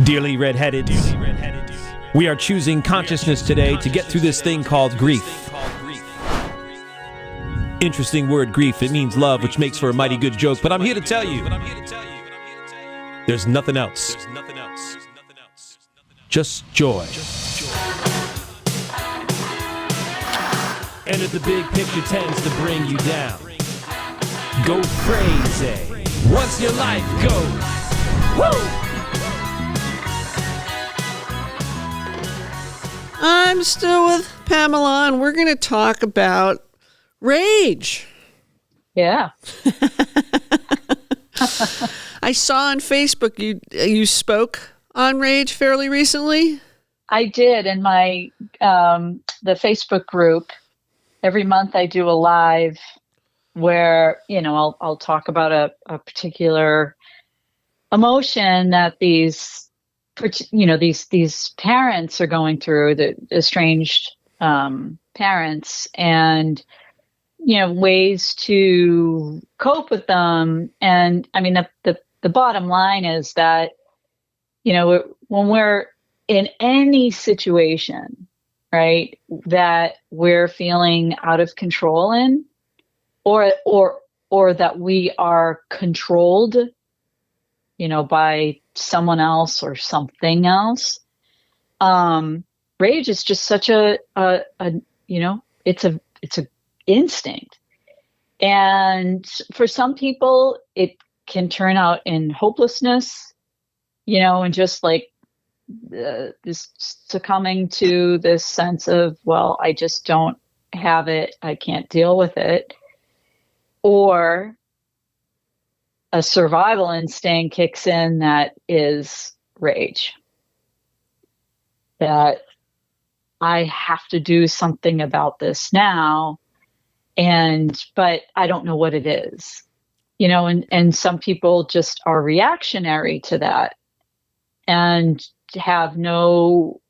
Dearly redheaded, we are choosing consciousness today to get through this thing called grief. Interesting word, grief. It means love, which makes for a mighty good joke, but I'm here to tell you, there's nothing else. Just joy. And if the big picture tends to bring you down, go crazy once your life goes. Woo! I'm still with Pamela, and we're going to talk about rage. Yeah. I saw on Facebook you spoke on rage fairly recently. I did in my the Facebook group. Every month I do a live where, I'll talk about a particular emotion that these parents are going through, the estranged parents, and ways to cope with them. And I mean, the bottom line is that when we're in any situation, right, that we're feeling out of control in, or that we are controlled by someone else or something else. Rage is just such it's a instinct. And for some people, it can turn out in hopelessness, and just like this succumbing to this sense of, well, I just don't have it. I can't deal with it. Or a survival instinct kicks in that is rage. That I have to do something about this now, but I don't know what it is. And some people just are reactionary to that and have no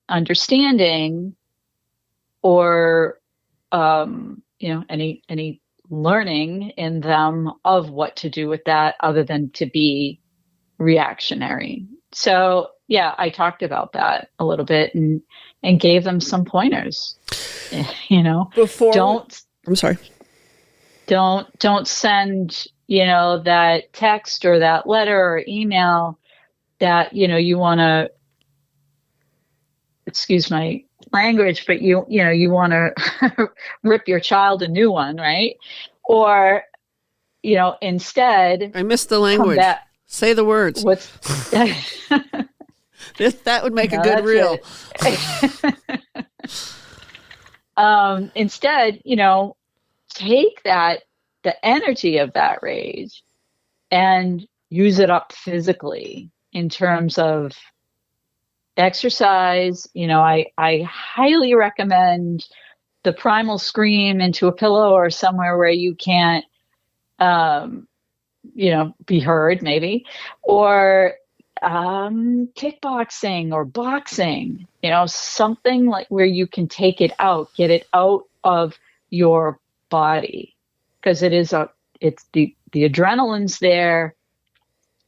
understanding or any learning in them of what to do with that other than to be reactionary. So yeah, I talked about that a little bit and gave them some pointers. I'm sorry. Don't send, that text or that letter or email that, you want to, excuse my language, but you want to rip your child a new one, right? Or, instead. I missed the language. Say the words. That would make a good reel. Instead, take the energy of that rage and use it up physically in terms of exercise. I highly recommend the primal scream into a pillow or somewhere where you can't, be heard maybe, or kickboxing or boxing, something like where you can take it out, get it out of your body, because it's the adrenaline's there,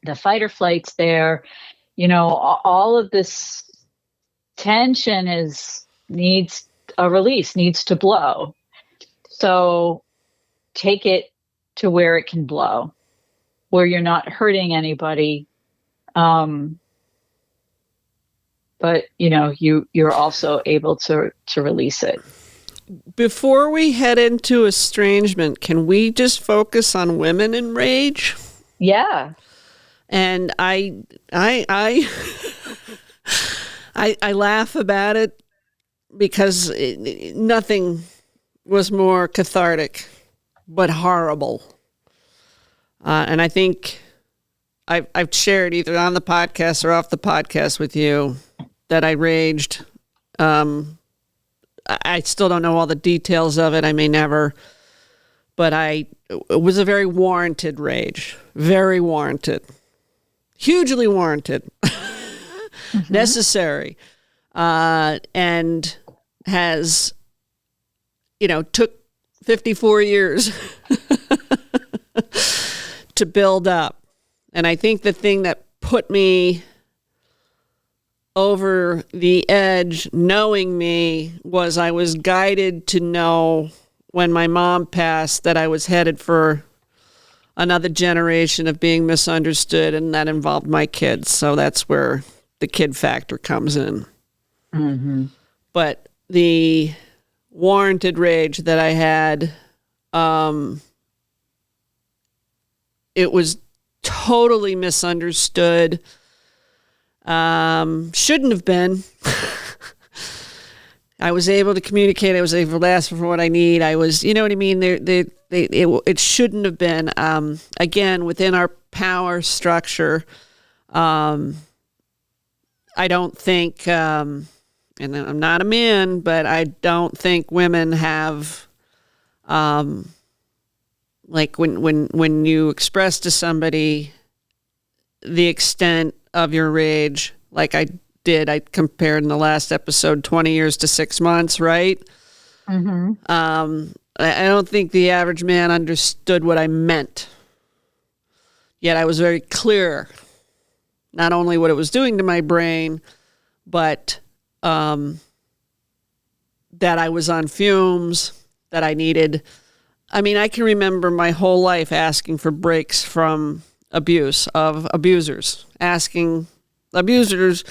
the fight or flight's there, all of this tension needs a release, needs to blow. So take it to where it can blow, where you're not hurting anybody. But you're also able to release it. Before we head into estrangement, can we just focus on women in rage? Yeah. And I laugh about it because nothing was more cathartic but horrible. And I think I've shared either on the podcast or off the podcast with you that I raged. I still don't know all the details of it. I may never. But it was a very warranted rage. Very warranted. Hugely warranted. Mm-hmm. Necessary. And has, took 54 years to build up. And I think the thing that put me over the edge, knowing me, was I was guided to know when my mom passed that I was headed for another generation of being misunderstood, and that involved my kids. So that's where the kid factor comes in. Mm-hmm. But the warranted rage that I had, it was totally misunderstood. Shouldn't have been. I was able to communicate. I was able to ask for what I need. I was, you know what I mean? It shouldn't have been. Again, within our power structure, I don't think, and I'm not a man, but I don't think women have, like when you express to somebody the extent of your rage, like I did, I compared in the last episode 20 years to 6 months, right? Mm-hmm. I don't think the average man understood what I meant. Yet I was very clear, not only what it was doing to my brain, but that I was on fumes, that I needed. I mean, I can remember my whole life asking for breaks from abuse, of abusers, asking abusers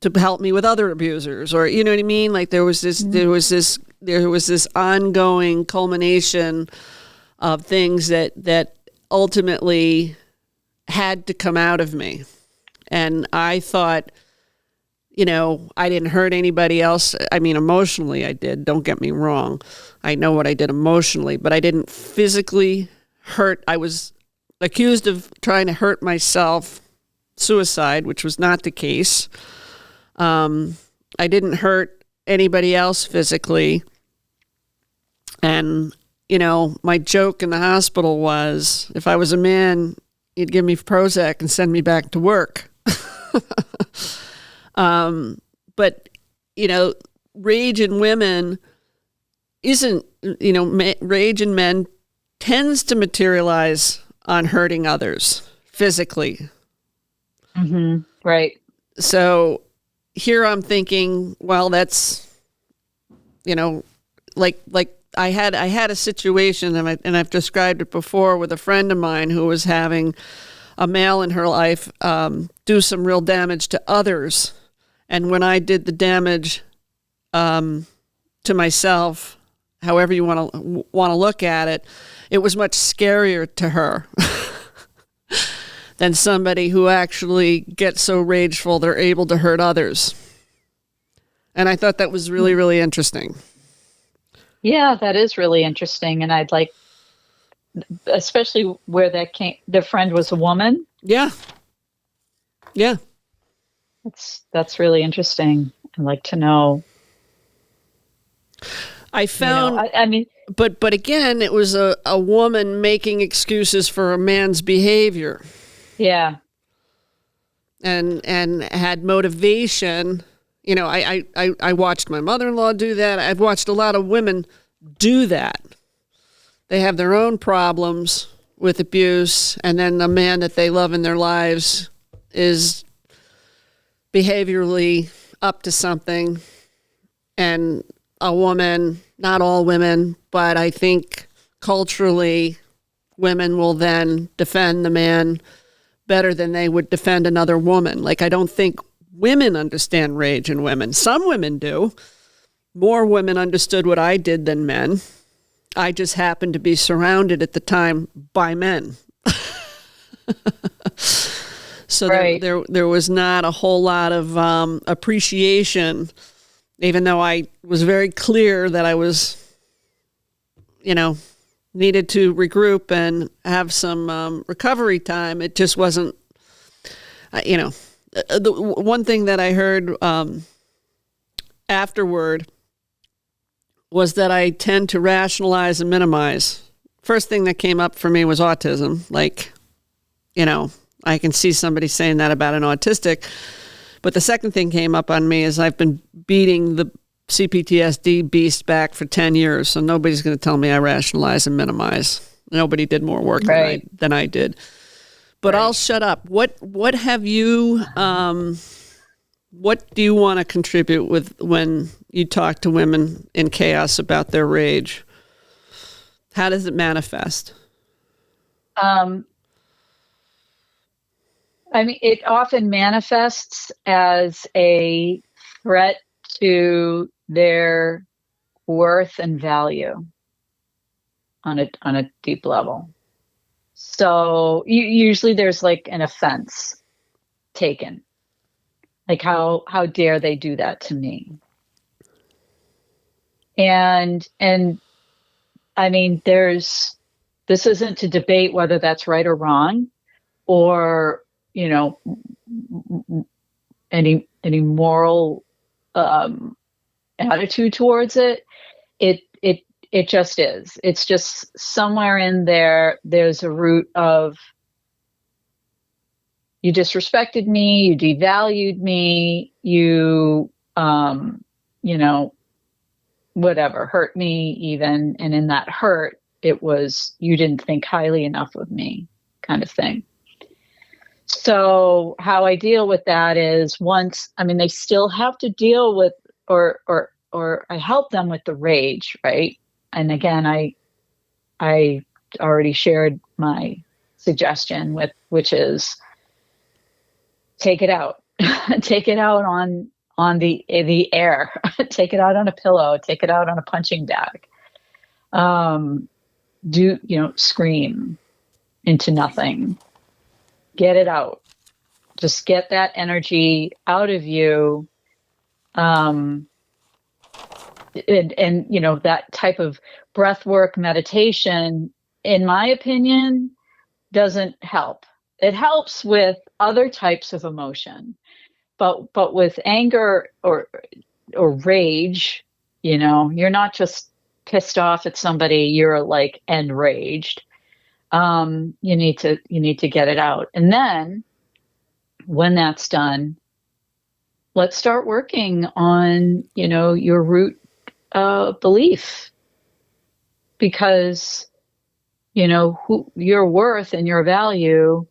to help me with other abusers, or you know what I mean? Like there was this ongoing culmination of things that ultimately had to come out of me. And I thought, you know, I didn't hurt anybody else. I mean, emotionally I did, don't get me wrong. I know what I did emotionally, but I didn't physically hurt. I was accused of trying to hurt myself, suicide, which was not the case. I didn't hurt anybody else physically. And, you know, my joke in the hospital was, if I was a man, you'd give me Prozac and send me back to work. But, you know, rage in women isn't, you know, rage in men tends to materialize on hurting others physically. Mm-hmm. Right. So here I'm thinking, well, that's, you know, like I had a situation, and I've described it before, with a friend of mine who was having a male in her life do some real damage to others. And when I did the damage to myself, however you want to look at it, it was much scarier to her than somebody who actually gets so rageful they're able to hurt others. And I thought that was really, really interesting. Yeah, that is really interesting. And I'd like, especially where that came, the friend was a woman. Yeah. Yeah. That's really interesting. I'd like to know. I found, you know, I mean, but again, it was a woman making excuses for a man's behavior. yeah. And had motivation. You know, I watched my mother-in-law do that. I've watched a lot of women do that. They have their own problems with abuse, and then the man that they love in their lives is behaviorally up to something. And a woman, not all women, but I think culturally, women will then defend the man better than they would defend another woman. Like, I don't think women understand rage in women. Some women do. More women understood what I did than men. I just happened to be surrounded at the time by men. So right. there was not a whole lot of appreciation, even though I was very clear that I was, you know, needed to regroup and have some recovery time. It just wasn't, you know, the one thing that I heard afterward was that I tend to rationalize and minimize. First thing that came up for me was autism. Like, you know, I can see somebody saying that about an autistic. But the second thing came up on me is I've been beating the CPTSD beast back for 10 years, so nobody's going to tell me I rationalize and minimize. Nobody did more work right. than I did. But I'll shut up. What have you what do you want to contribute with when you talk to women in chaos about their rage? How does it manifest? I mean, it often manifests as a threat to their worth and value on a deep level. So usually there's like an offense taken, like how dare they do that to me? And I mean, this isn't to debate whether that's right or wrong, or any moral attitude towards it. It just is. It's just somewhere in there. There's a root of, you disrespected me, you devalued me, you whatever, hurt me even, and in that hurt, it was, you didn't think highly enough of me, kind of thing. So how I deal with that is, they still have to deal with, or I help them with the rage, right? And again, I already shared my suggestion which is, take it out. Take it out on the air. Take it out on a pillow. Take it out on a punching bag. Scream into nothing. Get it out. Just get that energy out of you. And that type of breath work, meditation, in my opinion, doesn't help. It helps with other types of emotion, but with anger or rage, you're not just pissed off at somebody, you're like enraged. You need to get it out. And then when that's done, let's start working on, your root belief, because, who your worth and your value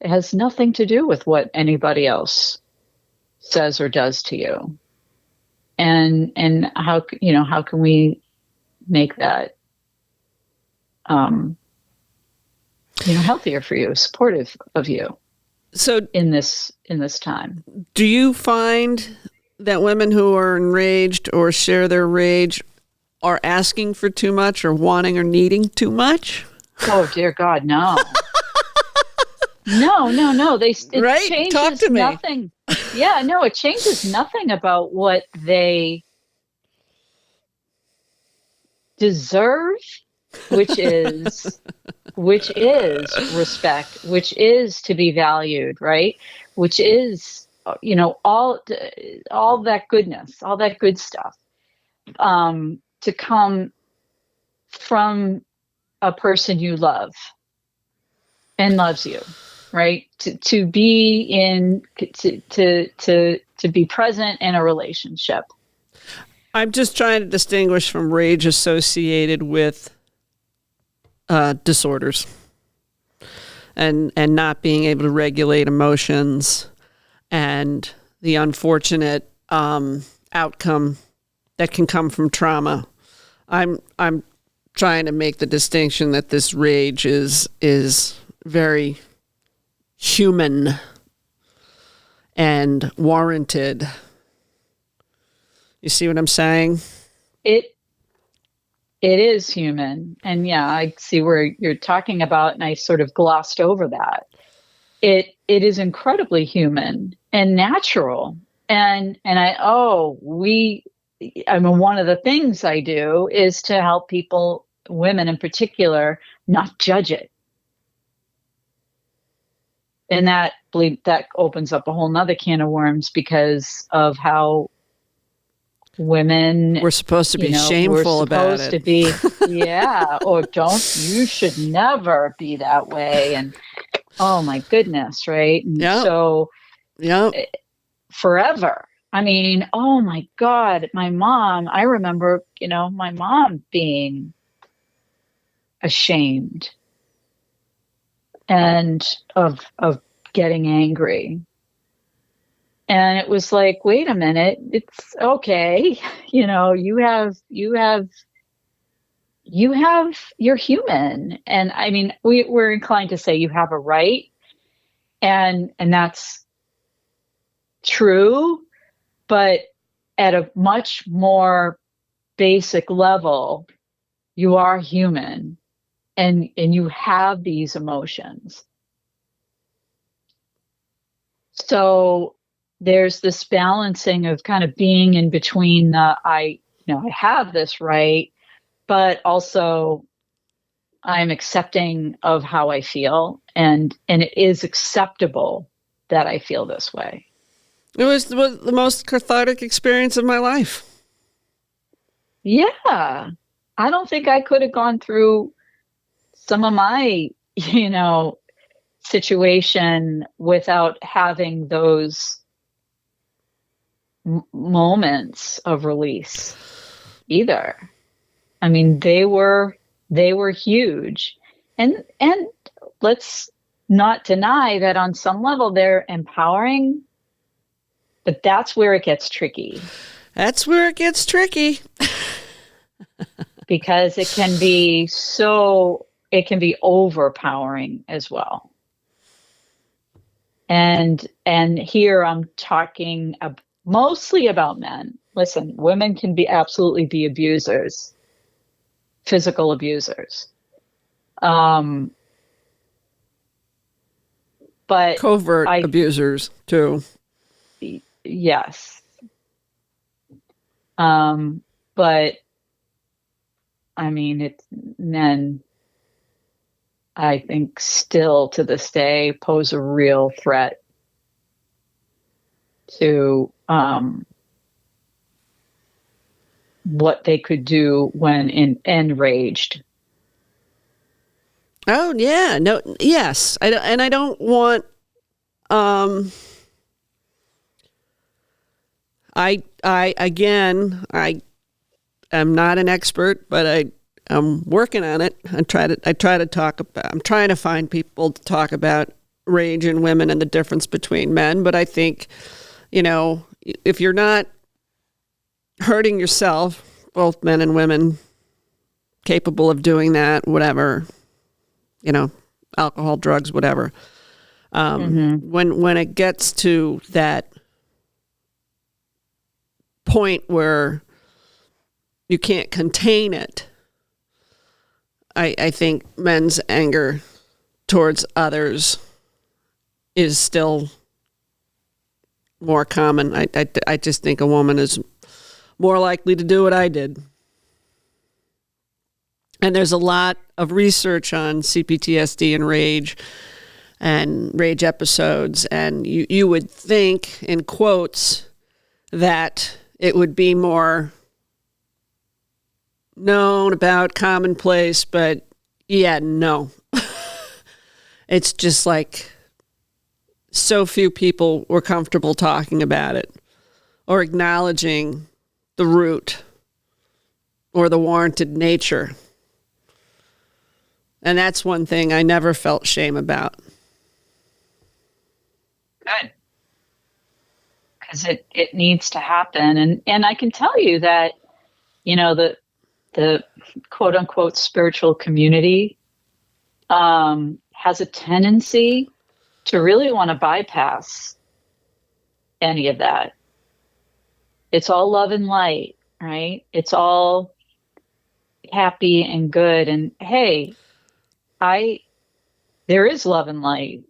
has nothing to do with what anybody else says or does to you. And how can we make that, healthier for you, supportive of you. So in this time, do you find that women who are enraged or share their rage are asking for too much, or wanting or needing too much? Oh dear God, no. No. It right? changes Talk to me. Nothing. Yeah, no, it changes nothing about what they deserve, which is respect, which is to be valued, right? Which is, all that goodness, all that good stuff, to come from a person you love and loves you, right? To be present in a relationship. I'm just trying to distinguish from rage associated with disorders and not being able to regulate emotions, and the unfortunate outcome that can come from trauma. I'm trying to make the distinction that this rage is very human and warranted. You see what I'm saying? It is human. And yeah, I see where you're talking about, and I sort of glossed over that. It is incredibly human and natural. And one of the things I do is to help people, women in particular, not judge it. And that opens up a whole nother can of worms, because of how women, we're supposed to be shameful about it. You should never be that way. And oh my goodness, right? And so forever. I mean, oh my God, my mom, I remember, my mom being ashamed and of getting angry. And it was like, wait a minute, it's okay. You're human. And I mean, we're inclined to say you have a right. And that's true, but at a much more basic level, you are human and you have these emotions. So there's this balancing of kind of being in between I have this right, but also I'm accepting of how I feel, and it is acceptable that I feel this way. It was the most cathartic experience of my life. Yeah. I don't think I could have gone through some of my, situation without having those moments of release either. I mean, they were huge. And let's not deny that on some level they're empowering, but that's where it gets tricky. That's where it gets tricky. Because it can be overpowering as well. And here I'm talking mostly about men. Listen, women can absolutely be abusers, physical abusers. But covert abusers too. Yes. But I mean, it's men, I think, still to this day pose a real threat to what they could do when enraged. Oh yeah, no, yes, I don't want. I am not an expert, but I'm working on it. I'm trying to find people to talk about rage in women and the difference between men. But I think, if you're not hurting yourself, both men and women capable of doing that, whatever, alcohol, drugs, whatever. When it gets to that point where you can't contain it, I think men's anger towards others is still more common. I just think a woman is more likely to do what I did. And there's a lot of research on CPTSD and rage episodes. And you would think, in quotes, that it would be more known about, commonplace, but yeah, no. It's just like so few people were comfortable talking about it or acknowledging the root or the warranted nature. And that's one thing I never felt shame about. Good. Because it needs to happen. And I can tell you that, the quote unquote spiritual community has a tendency to really want to bypass any of that. It's all love and light, right? It's all happy and good. And hey, there is love and light,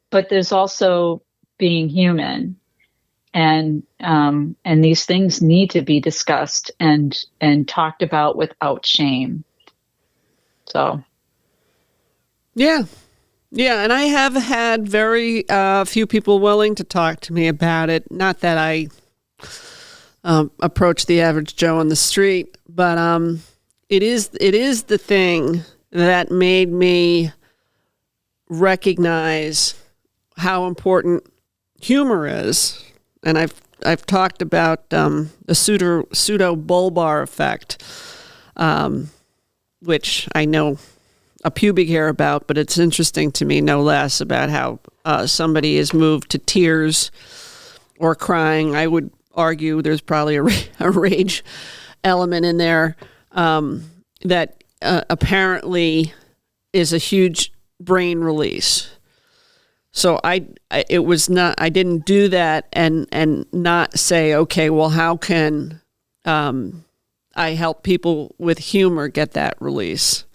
but there's also being human. And these things need to be discussed and talked about without shame. So, yeah, and I have had very few people willing to talk to me about it. Not that I approach the average Joe on the street, but it is the thing that made me recognize how important humor is. And I've talked about the pseudo bulbar effect, which I know a pubic hair about, but it's interesting to me no less about how somebody is moved to tears or crying. I would argue there's probably a rage element in there that apparently is a huge brain release. So I didn't do that and not say, okay, well, how can I help people with humor get that release?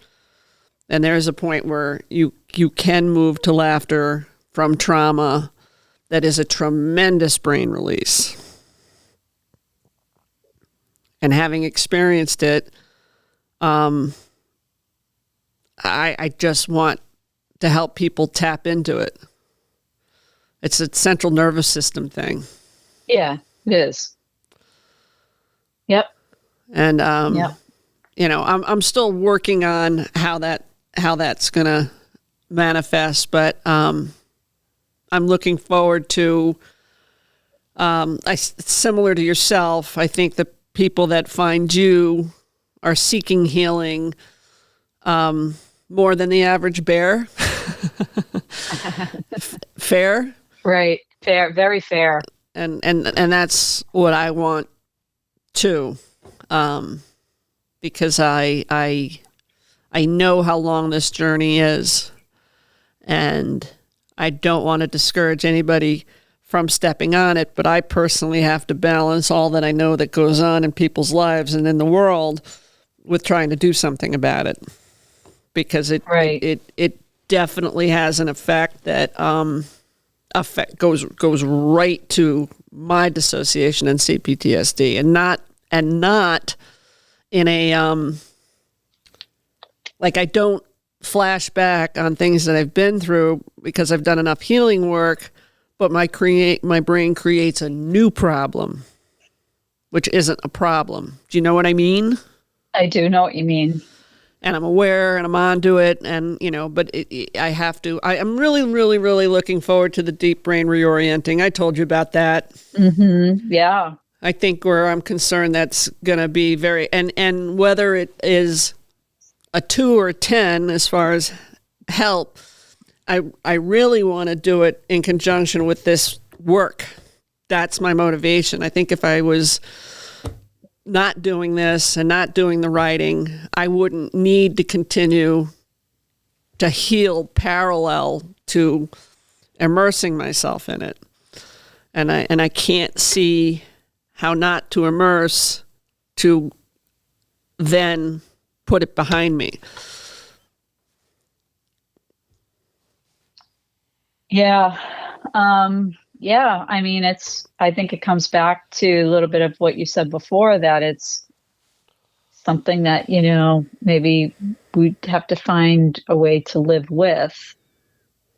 And there's a point where you can move to laughter from trauma that is a tremendous brain release. And having experienced it, I just want to help people tap into it. It's a central nervous system thing. Yeah, it is. Yep. And I'm still working on how that's gonna manifest, but I'm looking forward to. Similar to yourself, I think the people that find you are seeking healing more than the average bear. Fair. Right. Fair. Very fair. And that's what I want too, because I know how long this journey is, and I don't want to discourage anybody from stepping on it, but I personally have to balance all that I know that goes on in people's lives and in the world with trying to do something about it, because it definitely has an effect that goes right to my dissociation and CPTSD, and not in a like I don't flash back on things that I've been through because I've done enough healing work, but my brain creates a new problem, which isn't a problem. Do you know what I mean? I do know what you mean. And I'm aware and I'm onto it, and but I have to. I'm really, really, really looking forward to the deep brain reorienting. I told you about that. Mm-hmm. Yeah. I think where I'm concerned, that's going to be very, and whether it is a 2 or a 10 as far as help, I really want to do it in conjunction with this work. That's my motivation. I think if I was not doing this and not doing the writing, I wouldn't need to continue to heal parallel to immersing myself in it. And I can't see how not to immerse to then put it behind me. Yeah. Yeah. I mean, I think it comes back to a little bit of what you said before, that it's something that, maybe we'd have to find a way to live with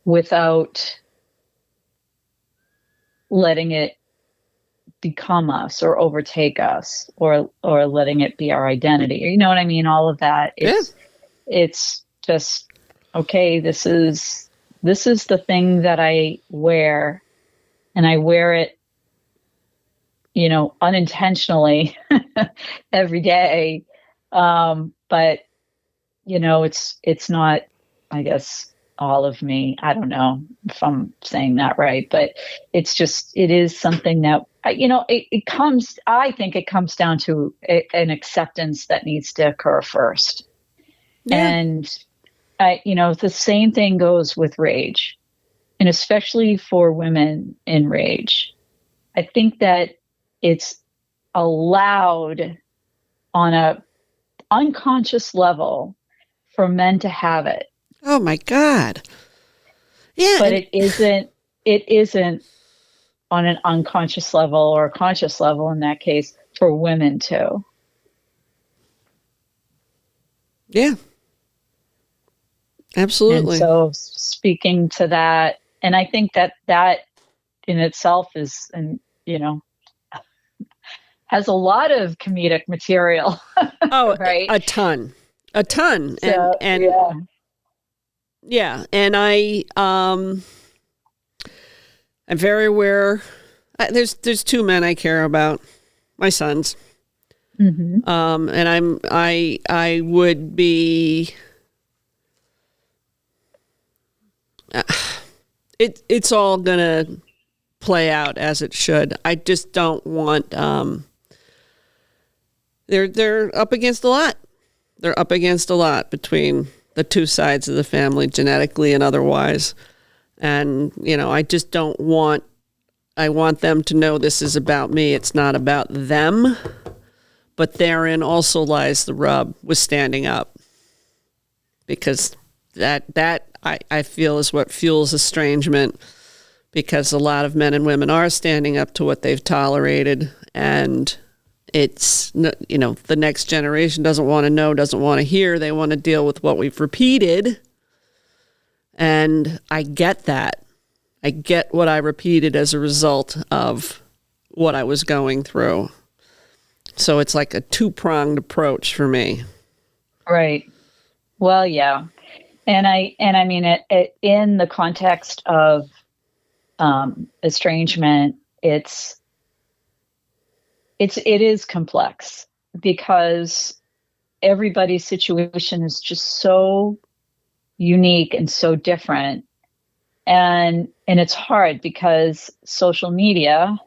without letting it become us or overtake us, or letting it be our identity. You know what I mean? All of that. It's just, okay, this is the thing that I wear, and I wear it, unintentionally every day. But it's not, I guess, all of me. I don't know if I'm saying that right, but it is something that, I think it comes down to an acceptance that needs to occur first. Yeah. And the same thing goes with rage, and especially for women in rage. I think that it's allowed on a unconscious level for men to have it. Oh my God. Yeah. But it isn't on an unconscious level or a conscious level, in that case, for women too. Yeah. Absolutely. And so speaking to that, and I think that in itself is, and has a lot of comedic material. Oh, right. A ton. So, and yeah. And I'm very aware. There's 2 men I care about, my sons. Mm-hmm. And I would be it's all gonna play out as it should. I just don't want. They're up against a lot. They're up against a lot between the two sides of the family, genetically and otherwise. And I just don't want. I want them to know this is about me. It's not about them. But therein also lies the rub with standing up, because that I feel is what fuels estrangement, because a lot of men and women are standing up to what they've tolerated, and it's, the next generation doesn't want to know, doesn't want to hear. They want to deal with what we've repeated, and I get that. I get what I repeated as a result of what I was going through. So it's like a two-pronged approach for me. Right. Well, yeah. And I mean, it in the context of estrangement, it is complex, because everybody's situation is just so unique and so different. And it's hard because social media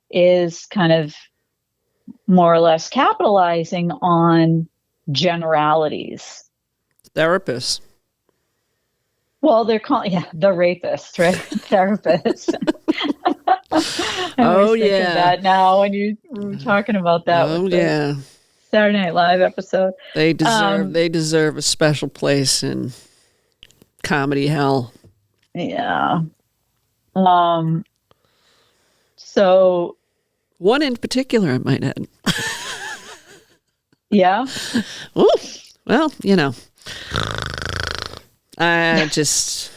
is kind of more or less capitalizing on generalities. Therapists. Well, they're calling the rapists, right? Therapists. Oh yeah. That now when you were talking about that. Oh yeah. Saturday Night Live episode. They deserve a special place in comedy hell. Yeah. So. One in particular, I might add. Yeah. Ooh, well, I just,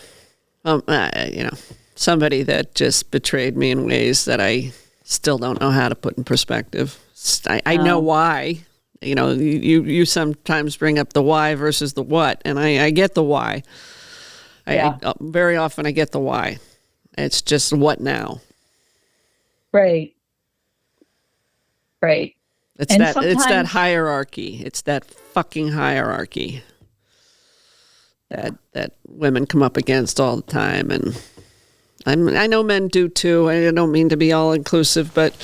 somebody that just betrayed me in ways that I still don't know how to put in perspective. I know why. You sometimes bring up the why versus the what, and I get the why. I very often I get the why. It's just what now. Right. Right. It's that hierarchy. It's that fucking hierarchy that women come up against all the time, and I know men do too. I don't mean to be all inclusive, but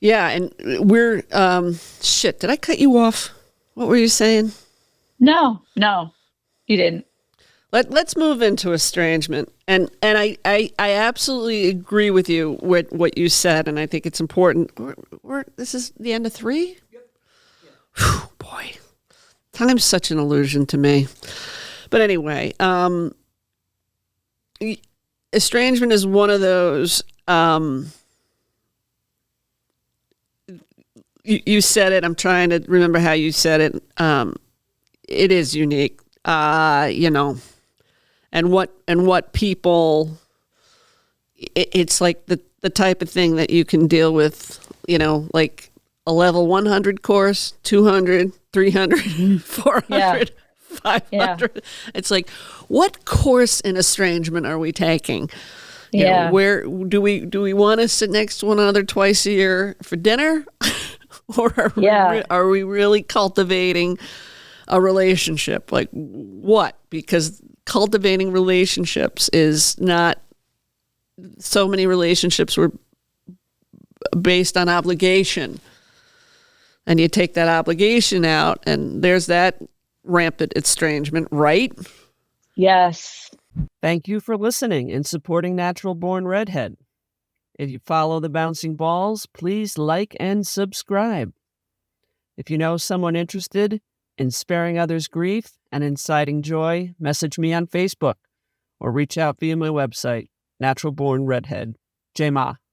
yeah. And we're shit. Did I cut you off? What were you saying? No, you didn't. Let's move into estrangement, and I absolutely agree with you with what you said, and I think it's important. This is the end of 3. Yep. Whew, boy, time's such an illusion to me. But anyway, estrangement is one of those. You said it. I'm trying to remember how you said it. It is unique, and what people. It's like the type of thing that you can deal with. Like a level 100 course, 200, 300, 400. Yeah. 500. Yeah. It's like, what course in estrangement are we taking? Where do we want to sit next to one another twice a year for dinner? Or are we really cultivating a relationship? Like what? Because cultivating relationships is not, so many relationships were based on obligation. And you take that obligation out, and there's that rampant estrangement, right? Yes. Thank you for listening and supporting Natural Born Redhead. If you follow the bouncing balls, please like and subscribe. If you know someone interested in sparing others grief and inciting joy, message me on Facebook or reach out via my website, Natural Born Redhead. J-Ma.